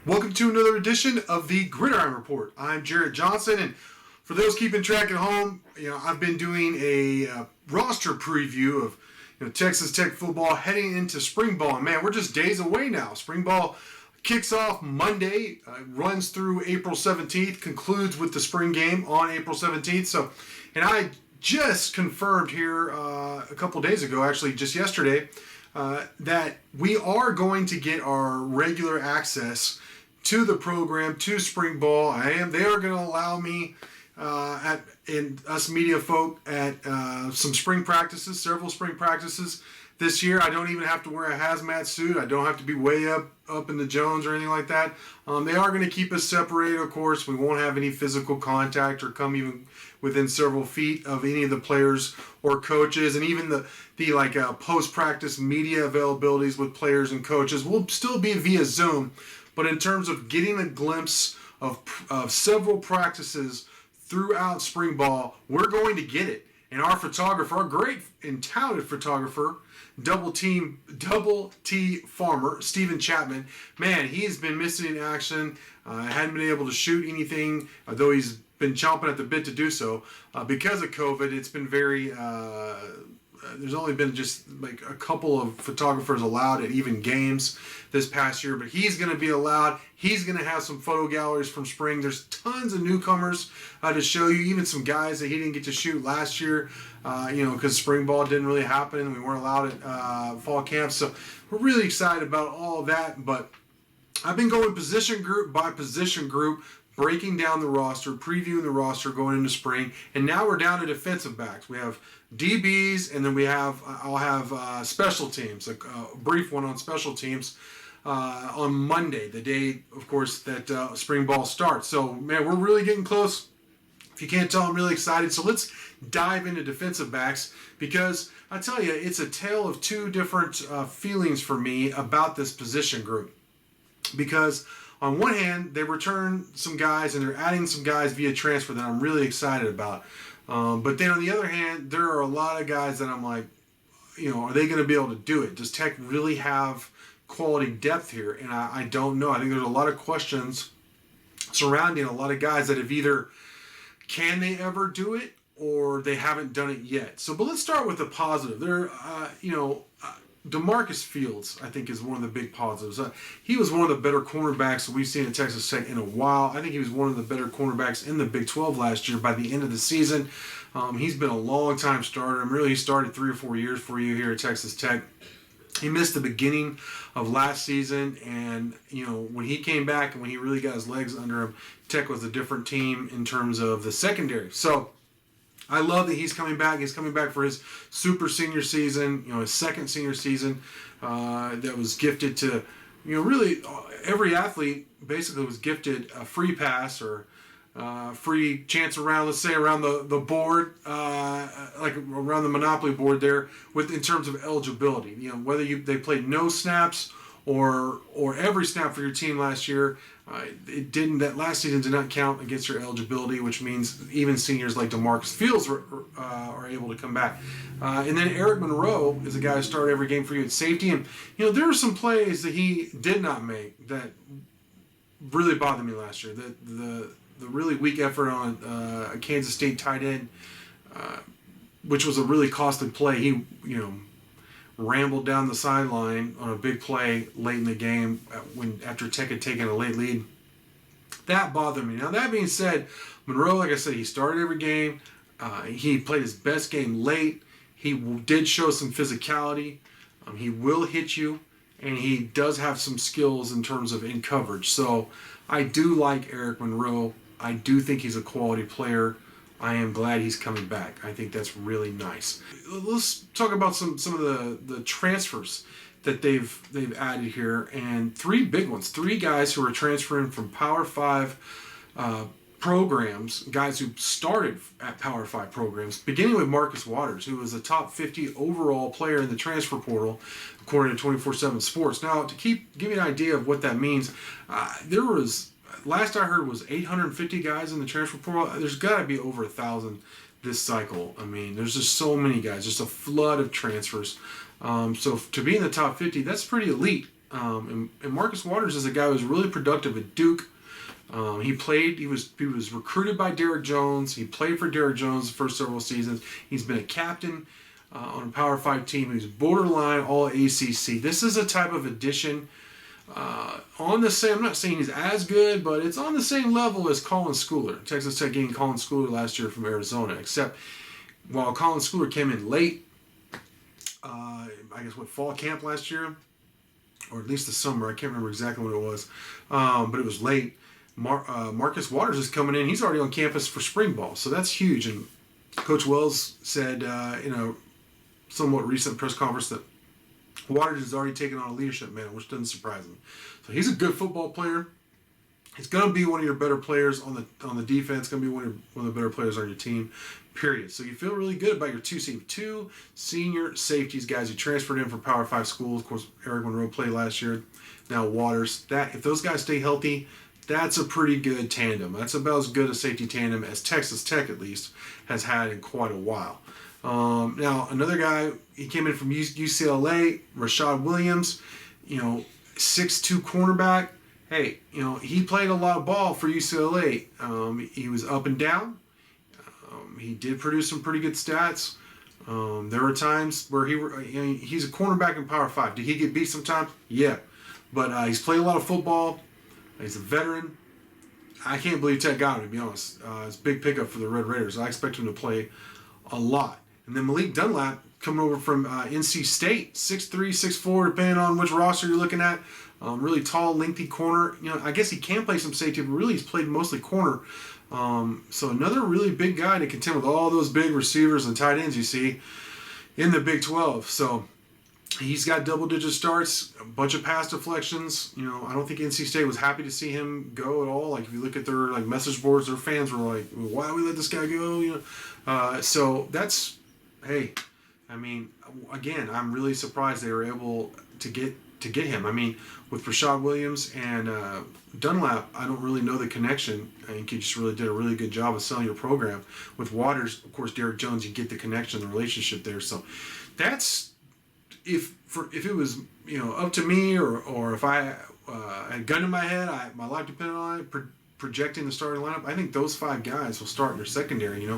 Welcome to another edition of the Gridiron Report. I'm Jarret Johnson, and for those keeping track at home, I've been doing a roster preview of Texas Tech football heading into spring ball. And man, we're just days away now. Spring ball kicks off Monday, runs through April 17th, concludes with the spring game on April 17th. And I just confirmed here a couple days ago, actually just yesterday, that we are going to get our regular access to the program, to spring ball. They are going to allow me and us media folk at some spring practices, several spring practices this year. I don't even have to wear a hazmat suit. I don't have to be way up in the Jones or anything like that. They are going to keep us separated, of course. We won't have any physical contact or come even within several feet of any of the players or coaches, and even the post-practice media availabilities with players and coaches will still be via Zoom. But in terms of getting a glimpse of several practices throughout spring ball, we're going to get it. And our photographer, our great and talented photographer, Double T Farmer, Stephen Chapman, man, he's been missing in action. Hadn't been able to shoot anything, though he's been chomping at the bit to do so. Because of COVID, it's been very... there's only been just like a couple of photographers allowed at even games this past year, but he's going to be allowed. He's going to have some photo galleries from spring. There's tons of newcomers to show you, even some guys that he didn't get to shoot last year, because spring ball didn't really happen. We weren't allowed at fall camp. So we're really excited about all of that. But I've been going position group by position group, breaking down the roster, previewing the roster going into spring, and now we're down to defensive backs. We have DBs, and then I'll have special teams, a brief one on special teams on Monday, the day, of course, that spring ball starts. So, man, we're really getting close. If you can't tell, I'm really excited. So let's dive into defensive backs, because I tell you, it's a tale of two different feelings for me about this position group. Because on one hand, they return some guys and they're adding some guys via transfer that I'm really excited about. But then on the other hand, there are a lot of guys that I'm like, are they going to be able to do it? Does Tech really have quality depth here? And I don't know. I think there's a lot of questions surrounding a lot of guys that have either, can they ever do it, or they haven't done it yet. But let's start with the positive. DeMarcus Fields, I think, is one of the big positives. He was one of the better cornerbacks that we've seen at Texas Tech in a while. I think he was one of the better cornerbacks in the Big 12 last year by the end of the season. He's been a long-time starter. He started 3 or 4 years for you here at Texas Tech. He missed the beginning of last season, and when he came back and when he really got his legs under him, Tech was a different team in terms of the secondary. So I love that he's coming back. He's coming back for his super senior season, his second senior season that was gifted to, really every athlete basically was gifted a free pass or free chance around, let's say around the board, like around the Monopoly board there, in terms of eligibility. Whether they played no snaps or every snap for your team last year, that last season did not count against your eligibility, which means even seniors like DeMarcus Fields are able to come back. And then Eric Monroe is a guy who started every game for you at safety, and there are some plays that he did not make that really bothered me last year. The really weak effort on a Kansas State tight end, which was a really costly play. He rambled down the sideline on a big play late in the game after Tech had taken a late lead. That bothered me. Now, that being said, Monroe, like I said, he started every game. He played his best game late. He did show some physicality. He will hit you, and he does have some skills in terms of in coverage. So I do like Eric Monroe. I do think he's a quality player. I am glad he's coming back. I think that's really nice. Let's talk about some of the transfers that they've added here, and 3 big ones. 3 guys who are transferring from Power 5 programs, guys who started at Power 5 programs, beginning with Marcus Waters, who was a top 50 overall player in the transfer portal, according to 24/7 Sports. Now, to give you an idea of what that means, there was, last I heard, was 850 guys in the transfer portal. There's got to be over 1,000 this cycle. There's just so many guys, just a flood of transfers. So to be in the top 50, that's pretty elite And Marcus Waters is a guy who was really productive at Duke. He was recruited by Jarret Jones. He played for Jarret Jones the first several seasons. He's been a captain on a Power 5 team. He's borderline all ACC. This is a type of addition on the same, I'm not saying he's as good, but it's on the same level as Colin Schooler. Texas Tech getting Colin Schooler last year from Arizona, except while Colin Schooler came in late, I guess fall camp last year, or at least the summer. I can't remember exactly what it was, but it was late. Marcus Waters is coming in. He's already on campus for spring ball, so that's huge. And Coach Wells said in a somewhat recent press conference that Waters has already taken on a leadership mantle, which doesn't surprise him. So he's a good football player. He's going to be one of your better players on the defense. Going to be one of the better players on your team. Period. So you feel really good about your two senior safeties, guys who transferred in from Power 5 schools. Of course, Eric Monroe played last year. Now Waters. That if those guys stay healthy, that's a pretty good tandem. That's about as good a safety tandem as Texas Tech, at least, has had in quite a while. Now, another guy, he came in from UCLA, Rashad Williams, 6'2" cornerback. Hey, he played a lot of ball for UCLA. He was up and down. He did produce some pretty good stats. There were times where he's a cornerback in Power 5. Did he get beat sometimes? Yeah. But he's played a lot of football. He's a veteran. I can't believe Tech got him, to be honest. It's a big pickup for the Red Raiders. I expect him to play a lot. And then Malik Dunlap coming over from NC State, 6'3", 6'4", depending on which roster you're looking at. Really tall, lengthy corner. I guess he can play some safety, but really he's played mostly corner. So another really big guy to contend with all those big receivers and tight ends you see in the Big 12. So he's got double-digit starts, a bunch of pass deflections. I don't think NC State was happy to see him go at all. Like, if you look at their message boards, their fans were like, why do we let this guy go? So that's, hey, again, I'm really surprised they were able to get him. With Rashad Williams and Dunlap, I don't really know the connection. I think you just really did a really good job of selling your program. With Waters, of course, Jarret Jones, you get the connection, the relationship there. So that's, if it was up to me, or if I had a gun in my head, my life depended on it, projecting the starting lineup, I think those 5 guys will start in their secondary.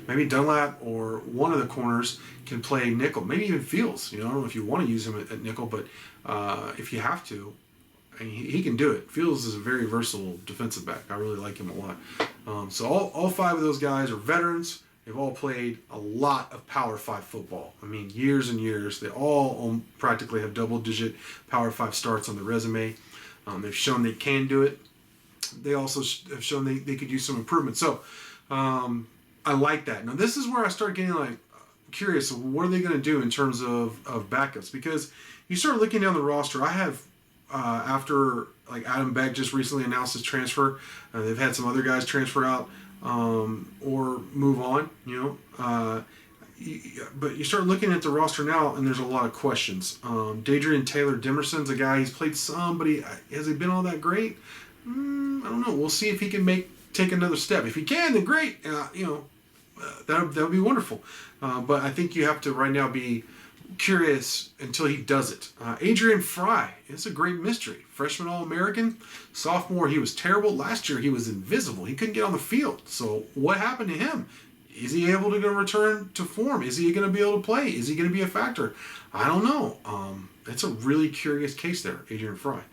Maybe Dunlap or one of the corners can play nickel, maybe even Fields. I don't know if you want to use him at nickel, but if you have to, he can do it. Fields is a very versatile defensive back. I really like him a lot. So all 5 of those guys are veterans. They've all played a lot of Power 5 football. Years and years. They all practically have double-digit Power 5 starts on the resume. They've shown they can do it. They also have shown they could use some improvement. So I like that. Now, this is where I start getting curious. What are they going to do in terms of backups? Because you start looking down the roster. I have, after Adam Beck just recently announced his transfer, they've had some other guys transfer out or move on, but you start looking at the roster now, and there's a lot of questions. Dadrian Taylor Demerson's a guy, he's played some, but has he been all that great? I don't know. We'll see if he can take another step. If he can, then great. That would be wonderful. But I think you have to right now be curious until he does it. Adrian Frye, it's a great mystery. Freshman All-American. Sophomore, he was terrible. Last year, he was invisible. He couldn't get on the field. So what happened to him? Is he able to return to form? Is he going to be able to play? Is he going to be a factor? I don't know. That's a really curious case there, Adrian Frye.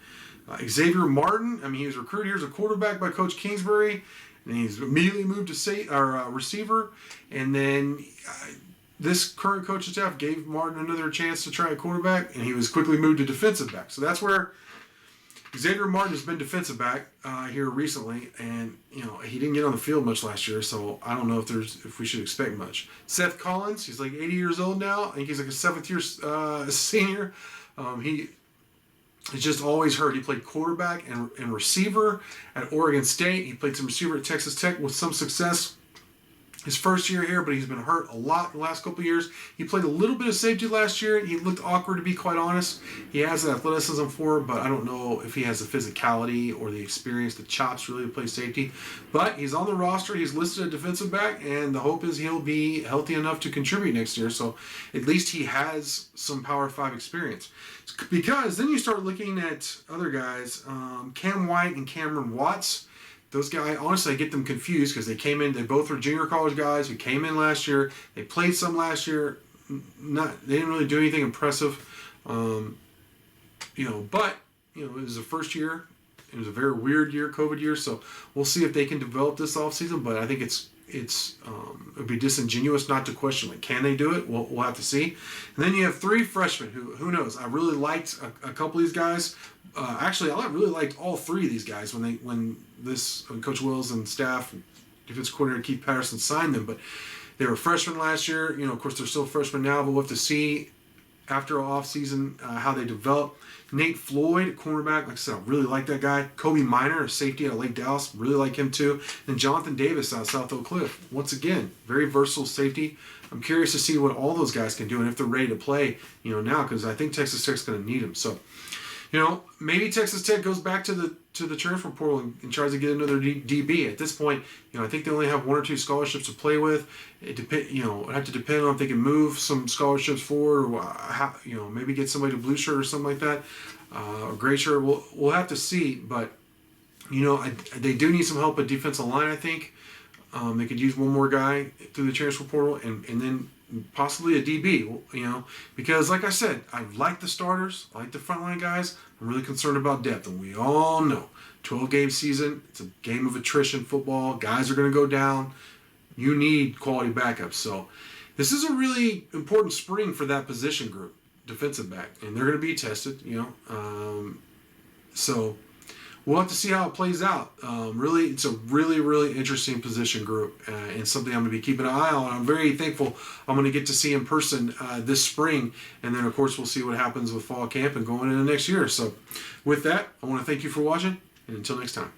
Xavier Martin, he was recruited here as a quarterback by Coach Kingsbury, and he's immediately moved to receiver. And then this current coaching staff gave Martin another chance to try a quarterback, and he was quickly moved to defensive back. So that's where Xavier Martin has been defensive back here recently, and he didn't get on the field much last year, so I don't know if we should expect much. Seth Collins, he's 80 years old now. I think he's a 7th-year senior. He's just always heard he played quarterback and receiver at Oregon State. He played some receiver at Texas Tech with some success. his first year here, but he's been hurt a lot the last couple of years. He played a little bit of safety last year. He looked awkward, to be quite honest. He has the athleticism for it, but I don't know if he has the physicality or the experience, the chops really to play safety. But he's on the roster. He's listed a defensive back, and the hope is he'll be healthy enough to contribute next year. So at least he has some Power 5 experience. Because then you start looking at other guys, Cam White and Cameron Watts. Those guys, honestly, I get them confused because they both were junior college guys who came in last year. They played some last year. They didn't really do anything impressive. But, it was the first year. It was a very weird year, COVID year. So we'll see if they can develop this offseason. But I think it would be disingenuous not to question, can they do it? We'll have to see. And then you have 3 freshmen who knows? I really liked a couple of these guys. Actually, I really liked all 3 of these guys when Coach Wills and staff, defensive coordinator Keith Patterson signed them. But they were freshmen last year. Of course, they're still freshmen now, but we'll have to see after offseason how they develop. Nate Floyd, cornerback, like I said, I really like that guy. Kobe Minor, safety out of Lake Dallas, really like him too. And Jonathan Davis out of South Oak Cliff. Once again, very versatile safety. I'm curious to see what all those guys can do and if they're ready to play, now, because I think Texas Tech's going to need them. So, maybe Texas Tech goes back to the transfer portal and tries to get another DB. At this point, I think they only have 1 or 2 scholarships to play with. It would have to depend on if they can move some scholarships forward, or maybe get somebody to blue shirt or something like that, or gray shirt. We'll have to see. But they do need some help at defensive line. I think they could use one more guy through the transfer portal, and then possibly a DB, because like I said, I like the starters, I like the frontline guys. I'm really concerned about depth, and we all know 12-game season, it's a game of attrition football. Guys are going to go down. You need quality backups. So this is a really important spring for that position group, defensive back, and they're going to be tested, so we'll have to see how it plays out. Really, it's a really, really interesting position group, and something I'm going to be keeping an eye on. I'm very thankful I'm going to get to see in person this spring, and then, of course, we'll see what happens with fall camp and going into next year. So with that, I want to thank you for watching, and until next time.